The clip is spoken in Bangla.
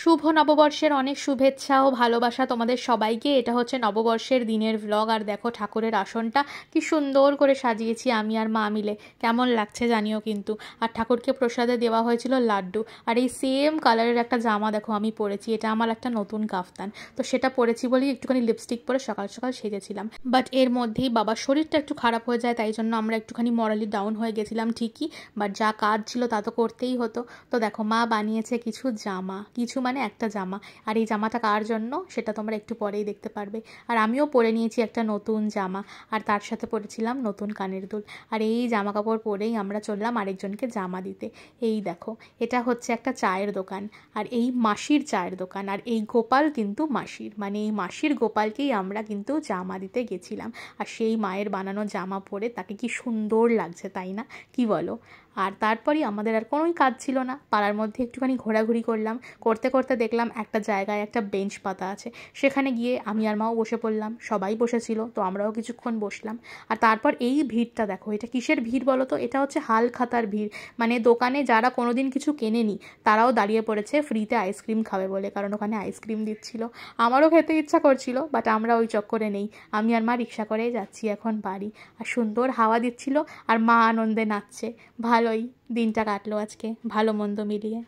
শুভ নববর্ষের অনেক শুভেচ্ছা ও ভালোবাসা তোমাদের সবাইকে। এটা হচ্ছে নববর্ষের দিনের ভ্লগ। আর দেখো ঠাকুরের আসনটা কি সুন্দর করে সাজিয়েছি আমি আর মা মিলে, কেমন লাগছে জানিও কিন্তু। আর ঠাকুরকে প্রসাদে দেওয়া হয়েছিল লাড্ডু। আর এই সেম কালারের একটা জামা দেখো আমি পরেছি, এটা আমার একটা নতুন কাফতান, তো সেটা পরেছি বলেই একটুখানি লিপস্টিক পরে সকাল সকাল সেজেছিলাম। বাট এর মধ্যেই বাবার শরীরটা একটু খারাপ হয়ে যায়, তাই জন্য আমরা একটুখানি মরালি ডাউন হয়ে গেছিলাম ঠিকই, বাট যা কাজ ছিল তা তো করতেই হতো। তো দেখো মা বানিয়েছে কিছু জামা, কিছু মানে একটা জামা। আর এই জামাটা কার জন্য সেটা তোমরা একটু পরেই দেখতে পারবে। আর আমিও পরে নিয়েছি একটা নতুন জামা, আর তার সাথে পরেছিলাম নতুন কানের দুল। আর এই জামা কাপড় পরেই আমরা চললাম আরেকজনকে জামা দিতে। এই দেখো এটা হচ্ছে একটা চায়ের দোকান, আর এই মাসির চায়ের দোকান। আর এই গোপাল কিন্তু মাসির, মানে এই মাসির গোপালকেই আমরা কিন্তু জামা দিতে গেছিলাম। আর সেই মায়ের বানানো জামা পরে তাকে কি সুন্দর লাগছে, তাই না? কি বলো? আর তারপরই আমাদের আর কোনোই কাজ ছিল না, পাড়ার মধ্যে একটুখানি ঘোরাঘুরি করলাম। করতে করতে দেখলাম একটা জায়গায় একটা বেঞ্চ পাতা আছে, সেখানে গিয়ে আমি আর মাও বসে পড়লাম। সবাই বসেছিল তো আমরাও কিছুক্ষণ বসলাম। আর তারপর এই ভিড়টা দেখো, এটা কিসের ভিড় বলো তো? এটা হচ্ছে হালখাতার ভিড়। মানে দোকানে যারা কোনোদিন কিছু কেনেনি তারাও দাঁড়িয়ে পড়েছে ফ্রিতে আইসক্রিম খাবে বলে, কারণ ওখানে আইসক্রিম দিচ্ছিল। আমারও খেতে ইচ্ছা করছিল, বাট আমরা ওই চক্করে নেই। আমি আর মা রিক্সা করেই যাচ্ছি এখন বাড়ি। আর সুন্দর হাওয়া দিচ্ছিল, আর মা আনন্দে নাচছে। ভালোই দিনটা কাটলো আজকে, ভালো মন্দ মিলিয়ে।